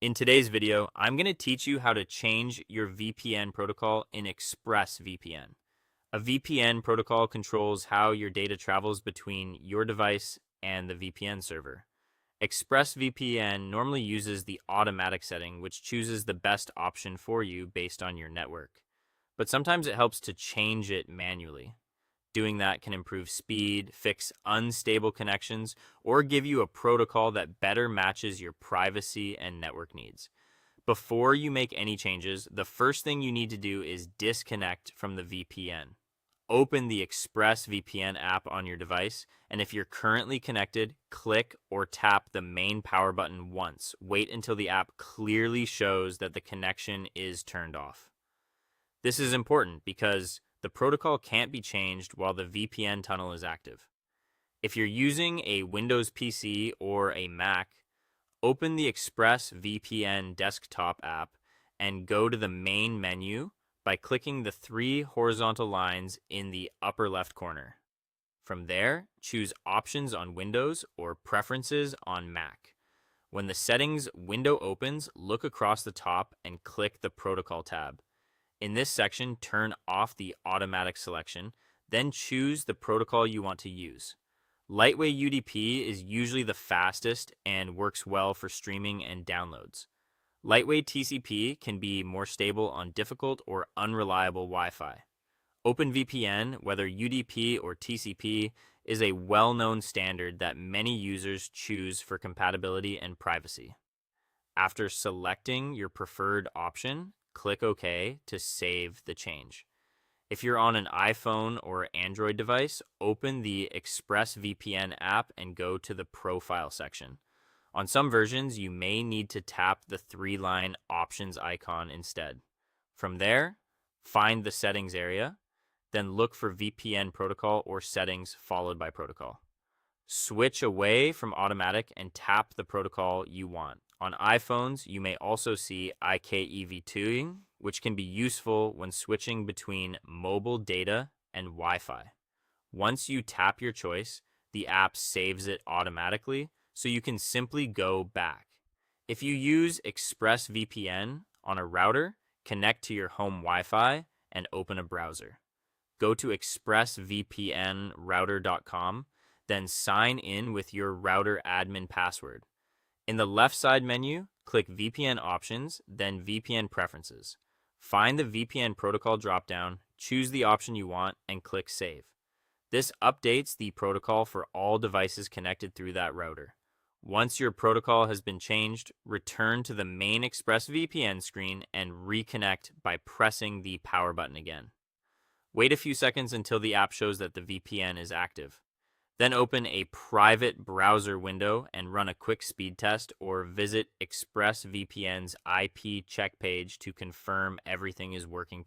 In today's video, I'm going to teach you how to change your VPN protocol in ExpressVPN. A VPN protocol controls how your data travels between your device and the VPN server. ExpressVPN normally uses the automatic setting, which chooses the best option for you based on your network. But sometimes it helps to change it manually. Doing that can improve speed, fix unstable connections, or give you a protocol that better matches your privacy and network needs. Before you make any changes, the first thing you need to do is disconnect from the VPN. Open the ExpressVPN app on your device, and if you're currently connected, click or tap the main power button once. Wait until the app clearly shows that the connection is turned off. This is important because the protocol can't be changed while the VPN tunnel is active. If you're using a Windows PC or a Mac, open the ExpressVPN desktop app and go to the main menu by clicking the three horizontal lines in the upper left corner. From there, choose Options on Windows or Preferences on Mac. When the Settings window opens, look across the top and click the Protocol tab. In this section, turn off the automatic selection, then choose the protocol you want to use. Lightweight UDP is usually the fastest and works well for streaming and downloads. Lightweight TCP can be more stable on difficult or unreliable Wi-Fi. OpenVPN, whether UDP or TCP, is a well-known standard that many users choose for compatibility and privacy. After selecting your preferred option, click OK to save the change. If you're on an iPhone or Android device, open the ExpressVPN app and go to the Profile section. On some versions, you may need to tap the three-line Options icon instead. From there, find the Settings area, then look for VPN protocol or Settings followed by Protocol. Switch away from automatic and tap the protocol you want. On iPhones, you may also see IKEV2, which can be useful when switching between mobile data and Wi-Fi. Once you tap your choice, the app saves it automatically, so you can simply go back. If you use ExpressVPN on a router, connect to your home Wi-Fi and open a browser. Go to expressvpnrouter.com, then sign in with your router admin password. In the left side menu, click VPN Options, then VPN Preferences. Find the VPN protocol dropdown, choose the option you want, and click Save. This updates the protocol for all devices connected through that router. Once your protocol has been changed, return to the main ExpressVPN screen and reconnect by pressing the power button again. Wait a few seconds until the app shows that the VPN is active. Then open a private browser window and run a quick speed test or visit ExpressVPN's IP check page to confirm everything is working